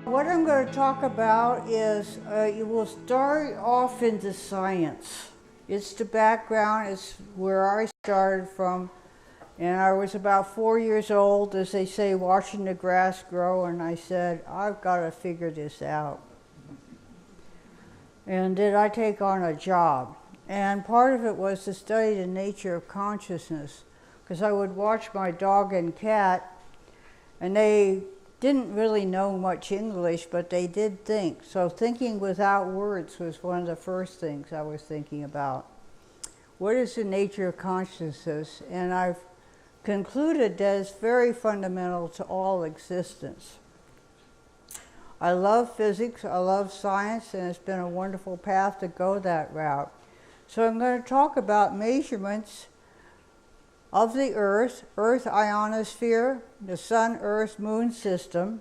What I'm going to talk about is, you will start off into science. It's the background, it's where I started from, and I was about 4 years old, as they say, watching the grass grow, and I said, I've got to figure this out. And did I take on a job? And part of it was to study the nature of consciousness, because I would watch my dog and cat, and they didn't really know much English, but they did think. So thinking without words was one of the first things I was thinking about. What is the nature of consciousness? And I've concluded that it's very fundamental to all existence. I love physics, I love science, and it's been a wonderful path to go that route. So I'm going to talk about measurements of the Earth ionosphere, the Sun-Earth-Moon system,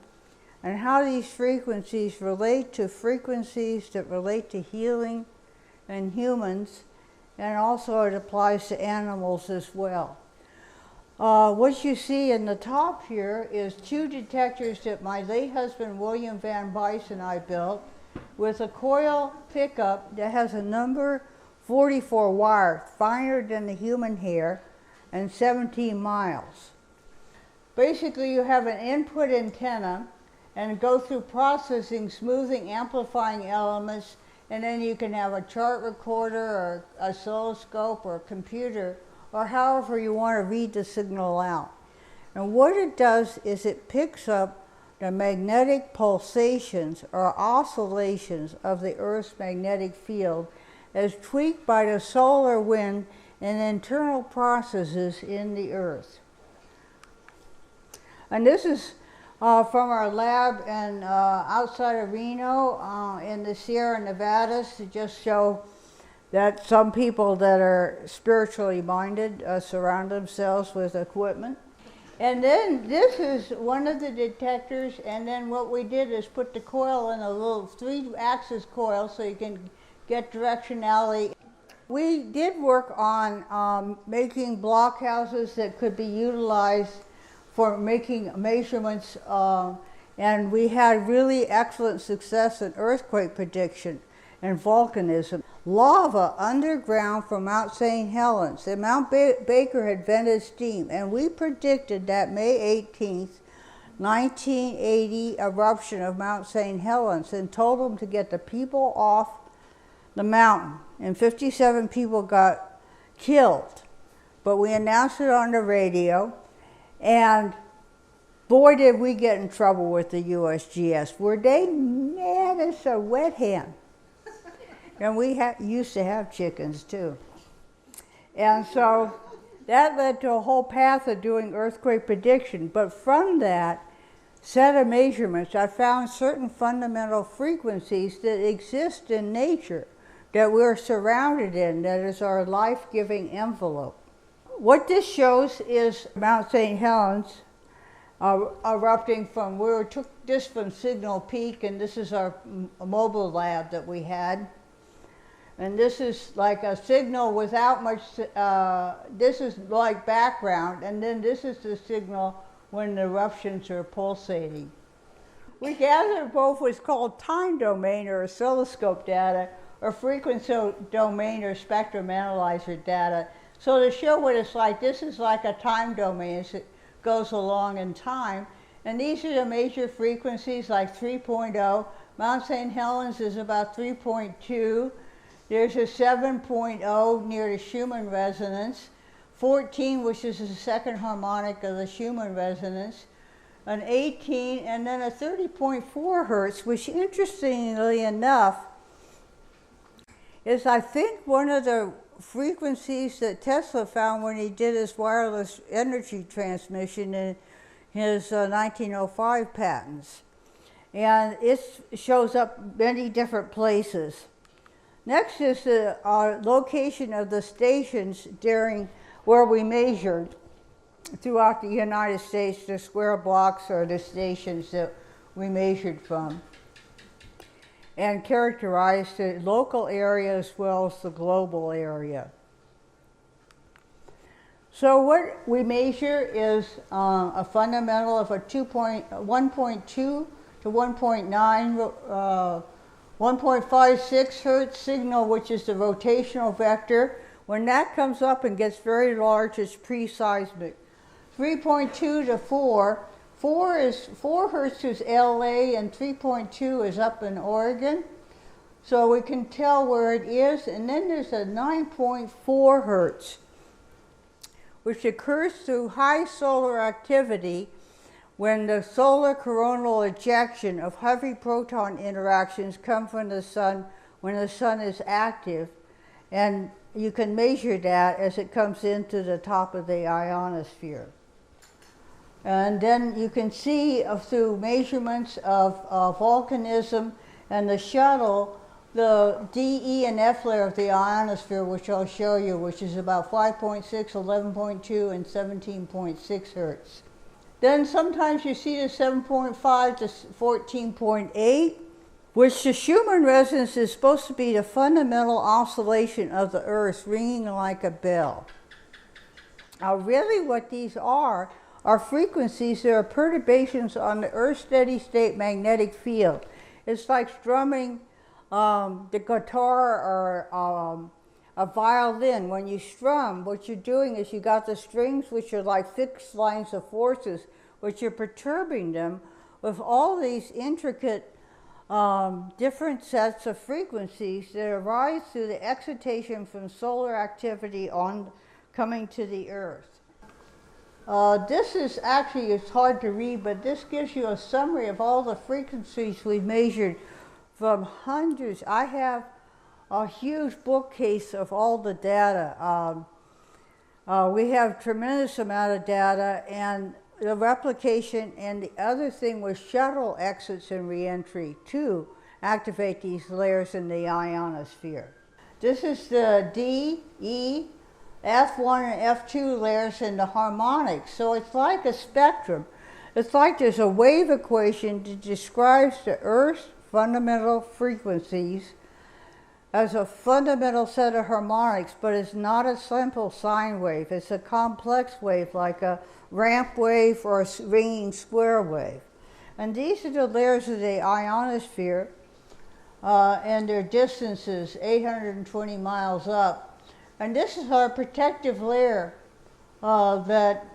and how these frequencies relate to frequencies that relate to healing and humans, and also it applies to animals as well. What you see in the top here is 2 detectors that my late husband William Van Bice and I built with a coil pickup that has a number 44 wire, finer than the human hair, and 17 miles. Basically, you have an input antenna and go through processing, smoothing, amplifying elements, and then you can have a chart recorder or oscilloscope or a computer or however you want to read the signal out. And what it does is it picks up the magnetic pulsations or oscillations of the Earth's magnetic field as tweaked by the solar wind and internal processes in the Earth. And this is from our lab in, outside of Reno in the Sierra Nevadas to just show that some people that are spiritually minded surround themselves with equipment. And then this is one of the detectors, and then what we did is put the coil in a little 3-axis coil so you can get directionality. We did work on making blockhouses that could be utilized for making measurements, and we had really excellent success in earthquake prediction and volcanism. Lava underground from Mount St. Helens, and Mount Baker had vented steam, and we predicted that May 18th, 1980 eruption of Mount St. Helens and told them to get the people off the mountain, and 57 people got killed. But we announced it on the radio, and boy did we get in trouble with the USGS. Were they mad as a wet hen? And we used to have chickens too. And so that led to a whole path of doing earthquake prediction. But from that set of measurements, I found certain fundamental frequencies that exist in nature that we're surrounded in, that is our life-giving envelope. What this shows is Mount St. Helens erupting from, we took this from Signal Peak, and this is our mobile lab that we had. And this is like a signal without much, this is like background, and then this is the signal when the eruptions are pulsating. We gathered both what's called time domain or oscilloscope data, or frequency domain or spectrum analyzer data. So to show what it's like, this is like a time domain as it goes along in time. And these are the major frequencies like 3.0. Mount St. Helens is about 3.2. There's a 7.0 near the Schumann resonance. 14, which is the second harmonic of the Schumann resonance. An 18, and then a 30.4 hertz, which interestingly enough, is I think one of the frequencies that Tesla found when he did his wireless energy transmission in his 1905 patents. And it shows up many different places. Next is the location of the stations during where we measured throughout the United States. The square blocks are the stations that we measured from, and characterize the local area as well as the global area. So what we measure is a fundamental of a 1.2 to to 1.56 hertz signal, which is the rotational vector. When that comes up and gets very large, it's pre-seismic. 3.2 to 4. 4 hertz is LA and 3.2 is up in Oregon. So we can tell where it is. And then there's a 9.4 hertz, which occurs through high solar activity when the solar coronal ejection of heavy proton interactions come from the sun when the sun is active. And you can measure that as it comes into the top of the ionosphere. And then you can see through measurements of volcanism and the shuttle, the D, E, and F layer of the ionosphere, which I'll show you, which is about 5.6, 11.2, and 17.6 hertz. Then sometimes you see the 7.5 to 14.8, which the Schumann resonance is supposed to be the fundamental oscillation of the Earth, ringing like a bell. Now really what these are frequencies that are perturbations on the Earth's steady state magnetic field. It's like strumming the guitar or a violin. When you strum, what you're doing is you got the strings, which are like fixed lines of forces, which you're perturbing them with all these intricate different sets of frequencies that arise through the excitation from solar activity coming to the Earth. This is actually, it's hard to read, but this gives you a summary of all the frequencies we've measured from hundreds. I have a huge bookcase of all the data. We have tremendous amount of data, and the replication, and the other thing was shuttle exits and reentry to activate these layers in the ionosphere. This is the D, E, F1 and F2 layers in the harmonics. So it's like a spectrum. It's like there's a wave equation that describes the Earth's fundamental frequencies as a fundamental set of harmonics, but it's not a simple sine wave. It's a complex wave like a ramp wave or a ringing square wave. And these are the layers of the ionosphere, and their distances 820 miles up. And this is our protective layer that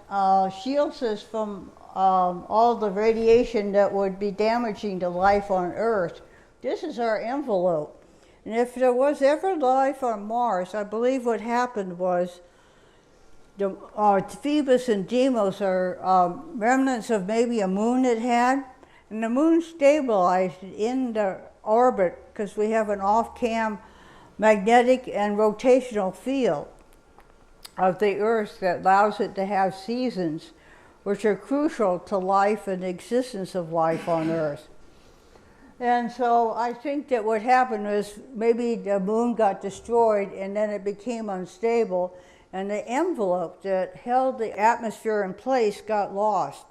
shields us from all the radiation that would be damaging to life on Earth. This is our envelope. And if there was ever life on Mars, I believe what happened was Phoebus and Deimos are remnants of maybe a moon it had, and the moon stabilized in the orbit because we have an off-cam magnetic and rotational field of the Earth that allows it to have seasons, which are crucial to life and the existence of life on Earth. And so I think that what happened was maybe the moon got destroyed and then it became unstable, and the envelope that held the atmosphere in place got lost.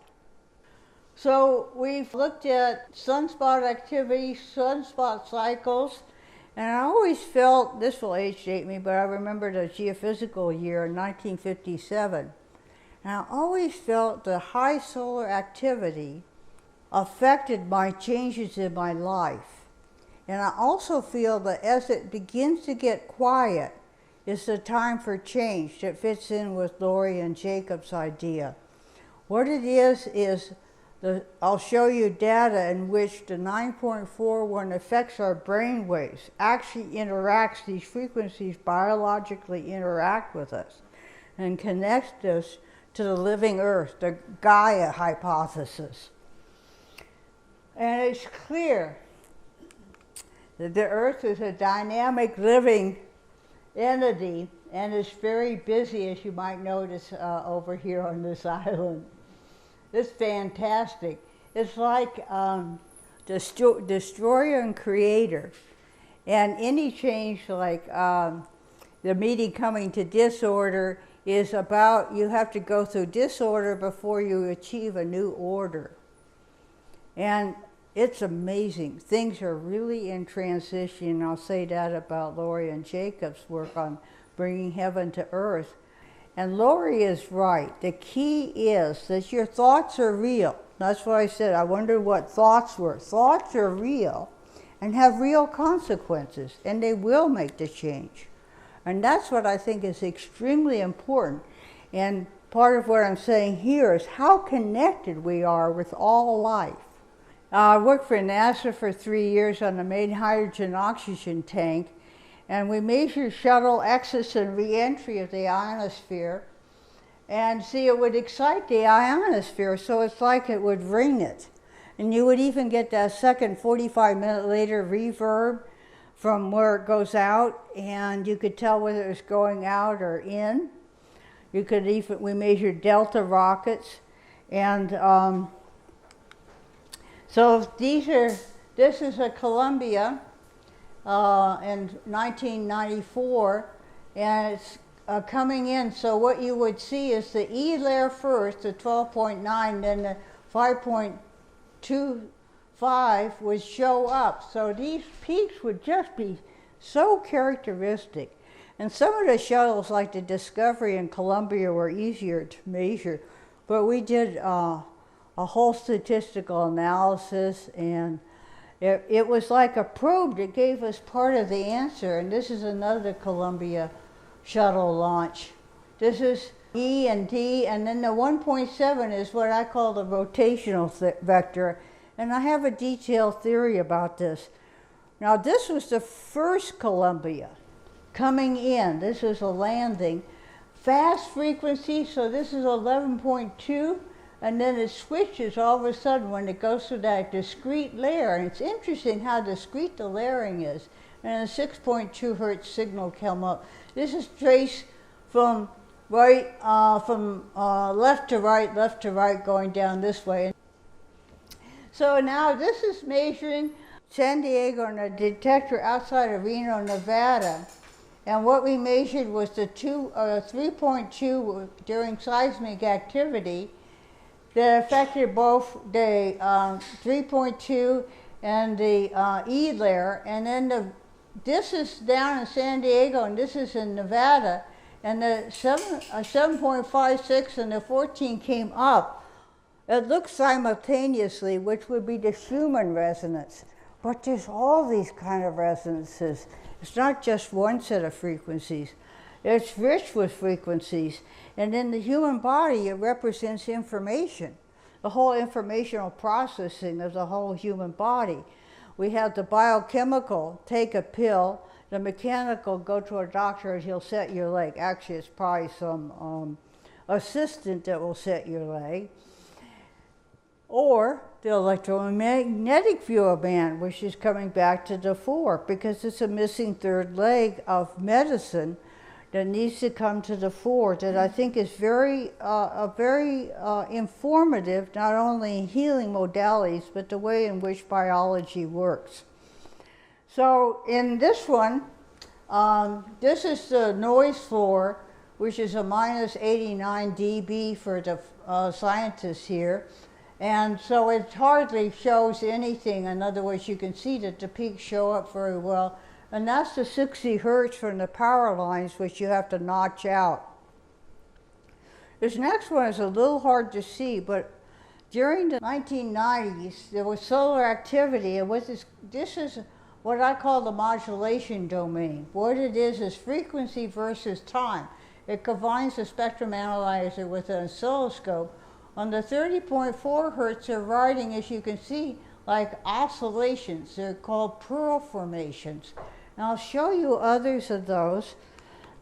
So we've looked at sunspot activity, sunspot cycles, and I always felt, this will age date me, but I remember the geophysical year in 1957. And I always felt the high solar activity affected my changes in my life. And I also feel that as it begins to get quiet, it's the time for change that fits in with Lori and Jacob's idea. What it is I'll show you data in which the 9.41 affects our brain waves, actually interacts, these frequencies biologically interact with us and connect us to the living Earth, the Gaia hypothesis. And it's clear that the Earth is a dynamic living entity and is very busy, as you might notice over here on this island. It's fantastic. It's like destroyer and creator. And any change like the meeting coming to disorder is about, you have to go through disorder before you achieve a new order. And it's amazing. Things are really in transition. I'll say that about Lori and Jacob's work on bringing heaven to earth. And Lori is right. The key is that your thoughts are real. That's what I said. I wondered what thoughts were. Thoughts are real and have real consequences, and they will make the change. And that's what I think is extremely important. And part of what I'm saying here is how connected we are with all life. I worked for NASA for 3 years on the main hydrogen oxygen tank, and we measured shuttle exits and re-entry of the ionosphere. And see, it would excite the ionosphere, so it's like it would ring it. And you would even get that second 45-minute later reverb from where it goes out, and you could tell whether it was going out or in. You could even, we measured delta rockets, and so this is a Columbia in 1994, and it's coming in. So what you would see is the E layer first, the 12.9, then the 5.25 would show up. So these peaks would just be so characteristic. And some of the shuttles, like the Discovery and Columbia, were easier to measure, but we did a whole statistical analysis, and it was like a probe that gave us part of the answer. And this is another Columbia shuttle launch. This is E and D, and then the 1.7 is what I call the rotational vector, and I have a detailed theory about this. Now, this was the first Columbia coming in. This is a landing. Fast frequency, so this is 11.2, and then it switches all of a sudden when it goes through that discrete layer. And it's interesting how discrete the layering is. And a 6.2 hertz signal came up. This is traced from left to right, going down this way. So now this is measuring San Diego and a detector outside of Reno, Nevada. And what we measured was the 3.2 during seismic activity that affected both the 3.2 and the E layer. And then this is down in San Diego, and this is in Nevada. And the 7.56 and the 14 came up. It looks simultaneously, which would be the Schumann resonance. But there's all these kind of resonances. It's not just one set of frequencies. It's rich with frequencies. And in the human body, it represents information, the whole informational processing of the whole human body. We have the biochemical, take a pill, the mechanical, go to a doctor and he'll set your leg. Actually, it's probably some assistant that will set your leg. Or the electromagnetic view of man, which is coming back to the fore, because it's a missing third leg of medicine that needs to come to the fore, that I think is very informative, not only in healing modalities, but the way in which biology works. So in this one, this is the noise floor, which is a minus 89 dB for the scientists here. And so it hardly shows anything. In other words, you can see that the peaks show up very well. And that's the 60 hertz from the power lines, which you have to notch out. This next one is a little hard to see, but during the 1990s, there was solar activity, and this is what I call the modulation domain. What it is frequency versus time. It combines the spectrum analyzer with an oscilloscope. On the 30.4 hertz, they're writing, as you can see, like oscillations. They're called pearl formations. And I'll show you others of those.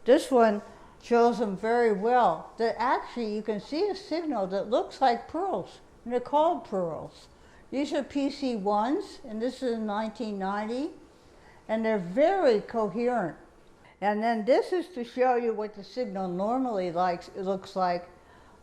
This one shows them very well. That actually, you can see a signal that looks like pearls, and they're called pearls. These are PC1s, and this is in 1990, and they're very coherent. And then this is to show you what the signal normally looks like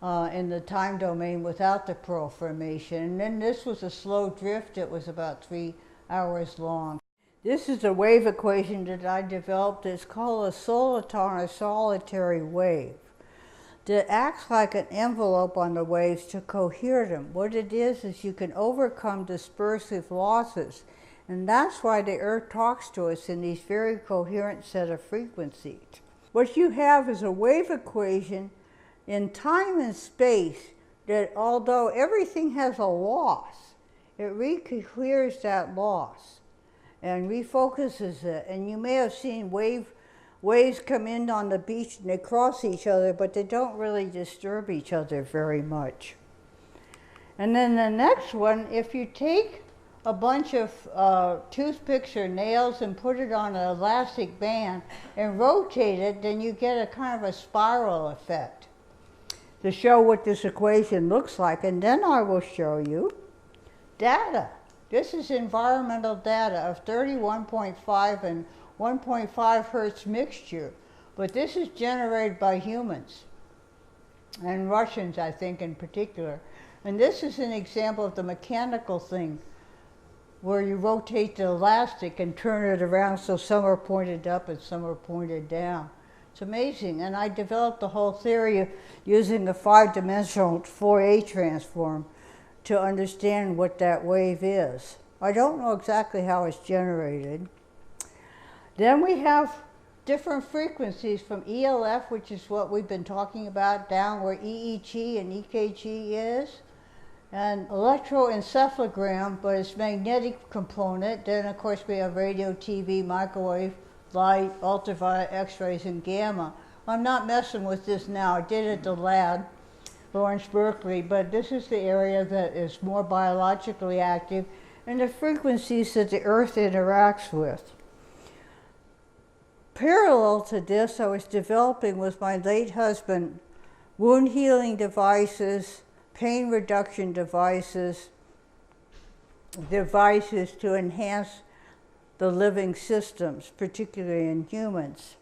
in the time domain without the pearl formation. And then this was a slow drift. It was about 3 hours long. This is a wave equation that I developed. It's called a soliton, a solitary wave, that acts like an envelope on the waves to cohere them. What it is you can overcome dispersive losses. And that's why the Earth talks to us in these very coherent set of frequencies. What you have is a wave equation in time and space, that although everything has a loss, it re-clears that loss and refocuses it. And you may have seen waves come in on the beach and they cross each other, but they don't really disturb each other very much. And then the next one, if you take a bunch of toothpicks or nails and put it on an elastic band and rotate it, then you get a kind of a spiral effect to show what this equation looks like. And then I will show you data. This is environmental data of 31.5 and 1.5 hertz mixture, but this is generated by humans and Russians, I think, in particular. And this is an example of the mechanical thing where you rotate the elastic and turn it around so some are pointed up and some are pointed down. It's amazing. And I developed the whole theory of using the 5-dimensional Fourier transform to understand what that wave is. I don't know exactly how it's generated. Then we have different frequencies from ELF, which is what we've been talking about, down where EEG and EKG is, and electroencephalogram, but it's magnetic component. Then of course we have radio, TV, microwave, light, ultraviolet, X-rays, and gamma. I'm not messing with this now. I did it at the lab, Lawrence Berkeley, but this is the area that is more biologically active and the frequencies that the Earth interacts with. Parallel to this, I was developing with my late husband wound healing devices, pain reduction devices to enhance the living systems, particularly in humans.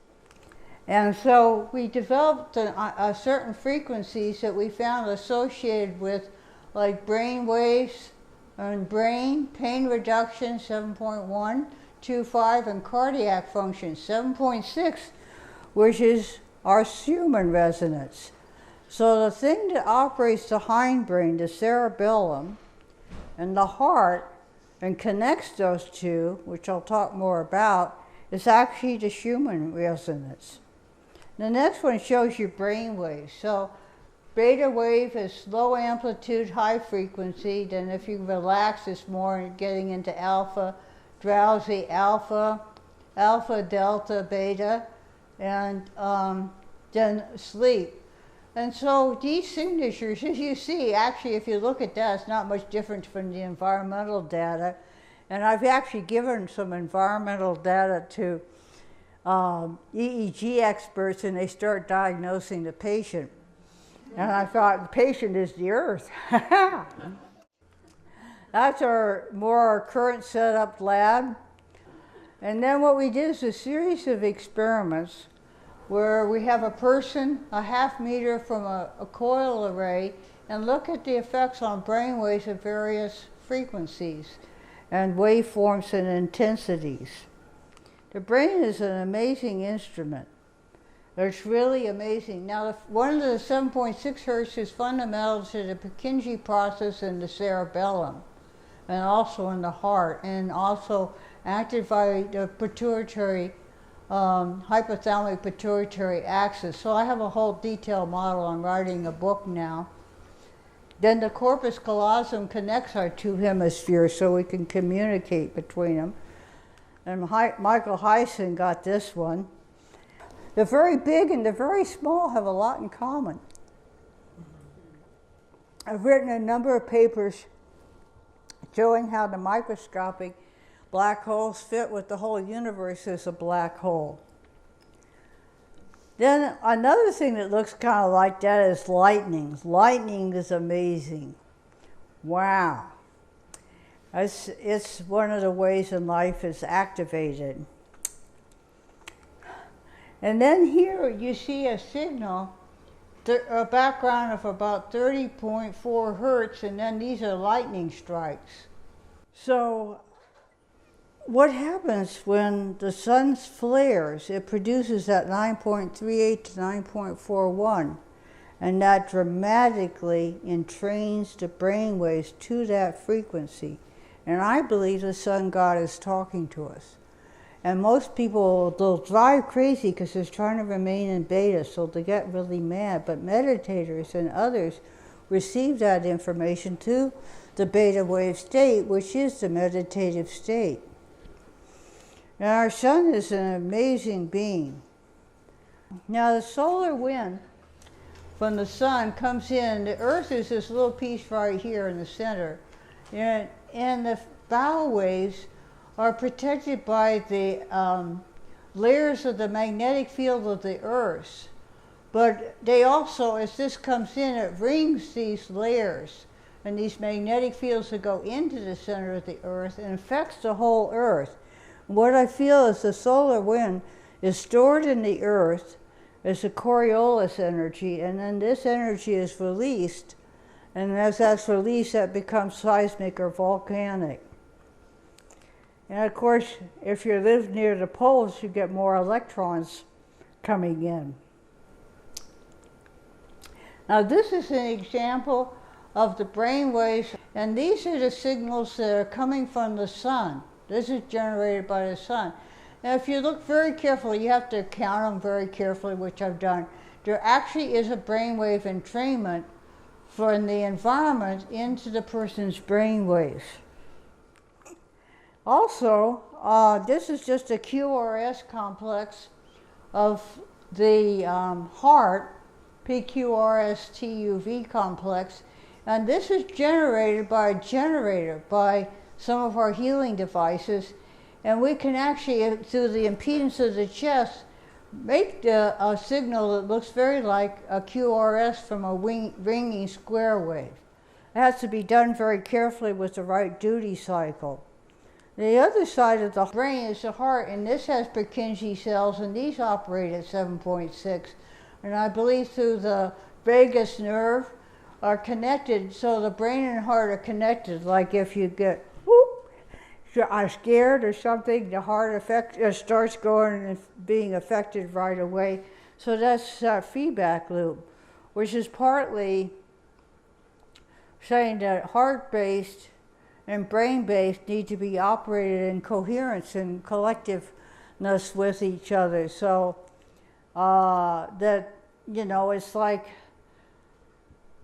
And so we developed a certain frequencies that we found associated with, like brain waves and brain, pain reduction 7.125, and cardiac function 7.6, which is our Schumann resonance. So the thing that operates the hindbrain, the cerebellum, and the heart, and connects those two, which I'll talk more about, is actually the Schumann resonance. The next one shows you brain waves. So beta wave is low amplitude, high frequency. Then if you relax, it's more getting into alpha, drowsy alpha, alpha, delta, beta, and then sleep. And so these signatures, as you see, actually if you look at that, it's not much different from the environmental data. And I've actually given some environmental data to EEG experts, and they start diagnosing the patient. And I thought, the patient is the Earth. That's our current setup lab. And then what we did is a series of experiments where we have a person a half meter from a coil array and look at the effects on brain waves of various frequencies and waveforms and intensities. The brain is an amazing instrument. It's really amazing. Now, one of the 7.6 hertz is fundamental to the PURKINJE process in the cerebellum, and also in the heart, and also acted by the pituitary, hypothalamic pituitary axis. So I have a whole detailed model. I'm writing a book now. Then the corpus callosum connects our two hemispheres so we can communicate between them. And Michael Heisen got this one. The very big and the very small have a lot in common. I've written a number of papers showing how the microscopic black holes fit with the whole universe as a black hole. Then another thing that looks kind of like that is lightning. Lightning is amazing. Wow. It's one of the ways in life it's activated. And then here you see a signal, a background of about 30.4 hertz, and then these are lightning strikes. So what happens when the sun flares? It produces that 9.38 to 9.41, and that dramatically entrains the brain waves to that frequency. And I believe the sun god is talking to us. And most people, they'll drive crazy because they're trying to remain in beta, so they get really mad. But meditators and others receive that information to the beta wave state, which is the meditative state. And our sun is an amazing being. Now the solar wind from the sun comes in. The earth is this little piece right here in the center. And the bow waves are protected by the layers of the magnetic field of the earth. But they also, as this comes in, it rings these layers and these magnetic fields that go into the center of the earth and affects the whole earth. What I feel is the solar wind is stored in the earth as a Coriolis energy, and then this energy is released, and as that's released, that becomes seismic or volcanic. And of course, if you live near the poles, you get more electrons coming in. Now this is an example of the brain waves, and these are the signals that are coming from the sun. This is generated by the sun. Now if you look very carefully, you have to count them very carefully, which I've done. There actually is a brainwave entrainment from the environment into the person's brain waves. Also, this is just a QRS complex of the heart, PQRS-TUV complex, and this is generated by a generator, by some of our healing devices, and we can actually, through the impedance of the chest, make a signal that looks very like a QRS from a ringing square wave. It has to be done very carefully with the right duty cycle. The other side of the brain is the heart, and this has Purkinje cells, and these operate at 7.6. And I believe through the vagus nerve are connected, so the brain and heart are connected. Like if you get are scared or something, the heart starts going and being affected right away. So that's that feedback loop, which is partly saying that heart-based and brain-based need to be operated in coherence and collectiveness with each other. So that, you know, it's like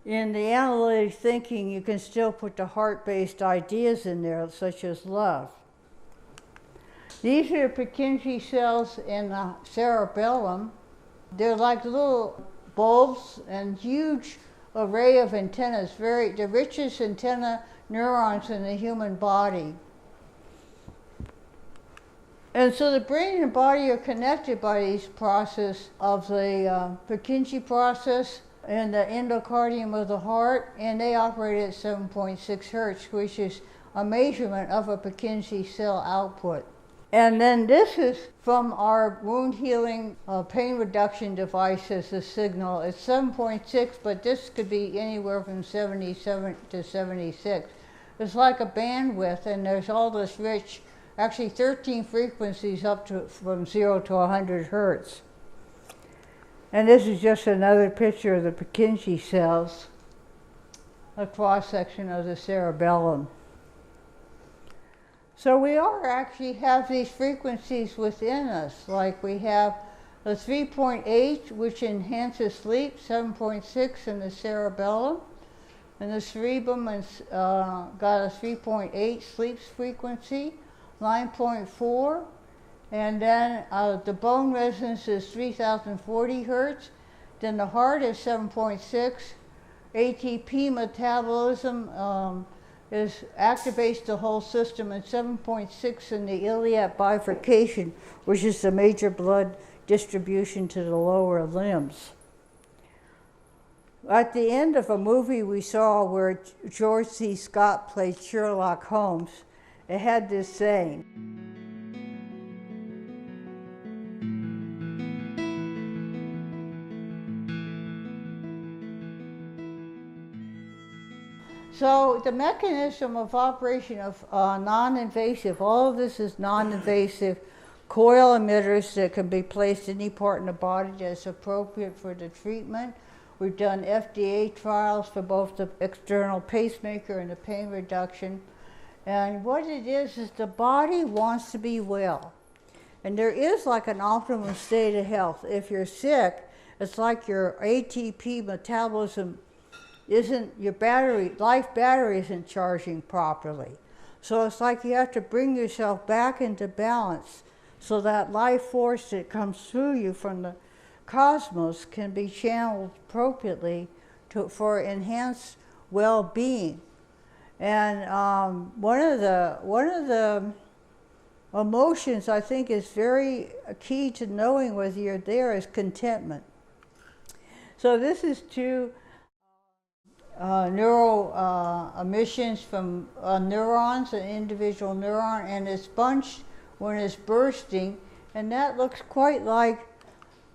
in the analytic thinking, you can still put the heart-based ideas in there, such as love. These are Purkinje cells in the cerebellum. They're like little bulbs and huge array of antennas, the richest antenna neurons in the human body. And so the brain and body are connected by these processes of the Purkinje process and the endocardium of the heart, and they operate at 7.6 hertz, which is a measurement of a Purkinje cell output. And then this is from our wound healing pain reduction devices, the signal. It's 7.6, but this could be anywhere from 77 to 76. It's like a bandwidth, and there's all this rich, actually 13 frequencies up to from 0 to 100 hertz. And this is just another picture of the Purkinje cells, a cross-section of the cerebellum. So we actually have these frequencies within us, like we have the 3.8, which enhances sleep, 7.6 in the cerebellum, and the cerebrum has got a 3.8 sleep frequency, 9.4, and then the bone resonance is 3040 hertz. Then the heart is 7.6. ATP metabolism activates the whole system, and 7.6 in the iliac bifurcation, which is the major blood distribution to the lower limbs. At the end of a movie we saw where George C. Scott played Sherlock Holmes, it had this saying. So the mechanism of operation of non-invasive, all of this is non-invasive coil emitters that can be placed any part in the body that's appropriate for the treatment. We've done FDA trials for both the external pacemaker and the pain reduction. And what it is the body wants to be well. And there is like an optimum state of health. If you're sick, it's like your ATP metabolism isn't, your battery, life battery isn't charging properly. So it's like you have to bring yourself back into balance so that life force that comes through you from the cosmos can be channeled appropriately for enhanced well-being. And one of the emotions I think is very key to knowing whether you're there is contentment. So this is two neural emissions from neurons, an individual neuron, and it's bunched when it's bursting, and that looks quite like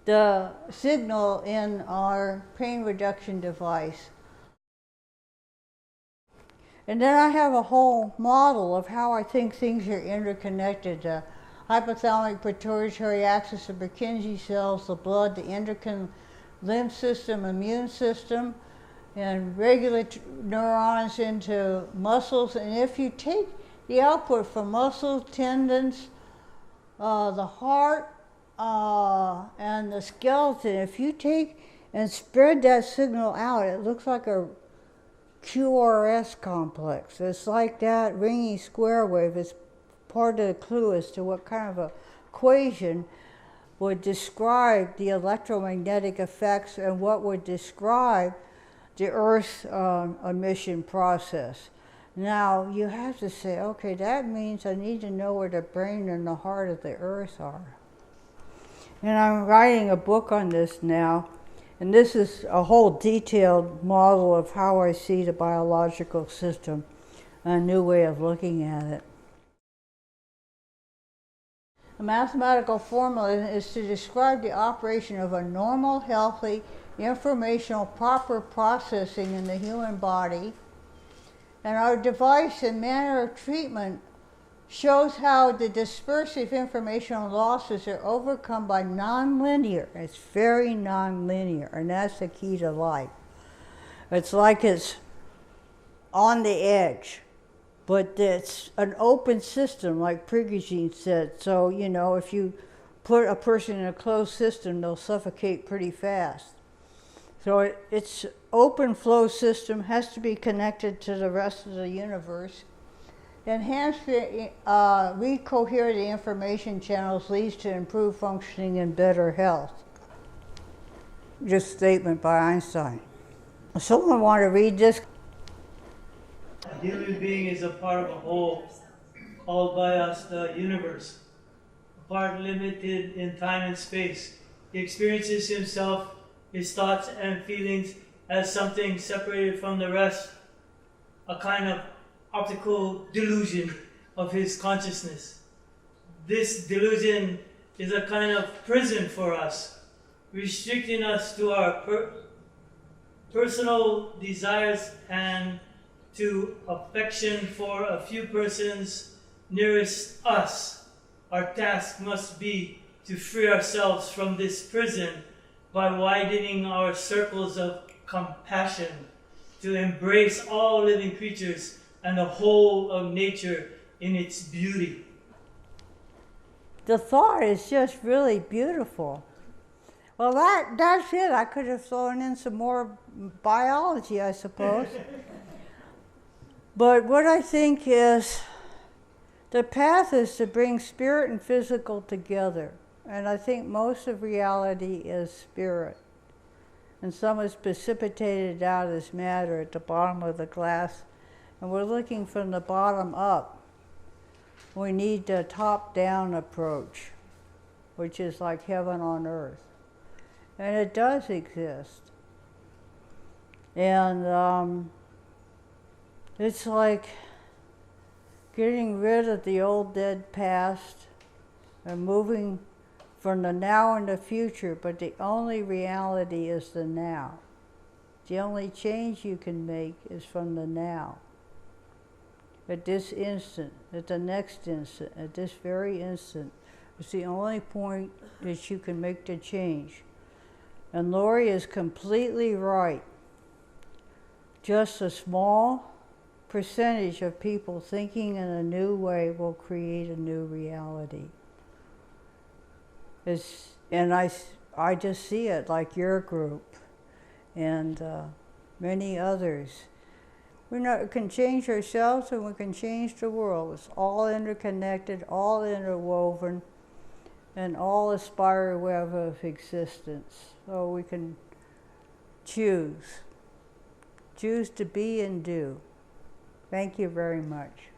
the signal in our pain reduction device. And then I have a whole model of how I think things are interconnected. The hypothalamic pituitary axis of Purkinje cells, the blood, the endocrine lymph system, immune system, and regulate neurons into muscles. And if you take the output from muscles, tendons, the heart, and the skeleton, if you take and spread that signal out, it looks like a QRS complex. It's like that ringing square wave. It's part of the clue as to what kind of equation would describe the electromagnetic effects and what would describe the Earth's emission process. Now, you have to say, okay, that means I need to know where the brain and the heart of the Earth are. And I'm writing a book on this now, and this is a whole detailed model of how I see the biological system, a new way of looking at it. A mathematical formula is to describe the operation of a normal, healthy, informational, proper processing in the human body. And our device and manner of treatment shows how the dispersive informational losses are overcome by nonlinear. It's very nonlinear, and that's the key to life. It's like it's on the edge, but it's an open system, like PURKINJE said. So, you know, if you put a person in a closed system, they'll suffocate pretty fast. So it's open flow system, has to be connected to the rest of the universe. Enhanced recohere the information channels leads to improved functioning and better health. Just a statement by Einstein. Someone want to read this? A human being is a part of a whole called by us the universe, a part limited in time and space. He experiences himself, his thoughts and feelings as something separated from the rest, a kind of optical delusion of his consciousness. This delusion is a kind of prison for us, restricting us to our personal desires and to affection for a few persons nearest us. Our task must be to free ourselves from this prison by widening our circles of compassion, to embrace all living creatures and the whole of nature in its beauty. The thought is just really beautiful. Well, that's it. I could have thrown in some more biology, I suppose. But what I think is, the path is to bring spirit and physical together. And I think most of reality is spirit. And some is precipitated out as matter at the bottom of the glass. And we're looking from the bottom up. We need the top-down approach, which is like heaven on earth. And it does exist. And it's like getting rid of the old dead past and moving from the now and the future, but the only reality is the now. The only change you can make is from the now. At this instant, at the next instant, at this very instant, it's the only point that you can make the change. And Lori is completely right. Just a small percentage of people thinking in a new way will create a new reality. And I just see it like your group and many others. We can change ourselves and we can change the world. It's all interconnected, all interwoven, and all a spiral web of existence. So we can choose to be and do. Thank you very much.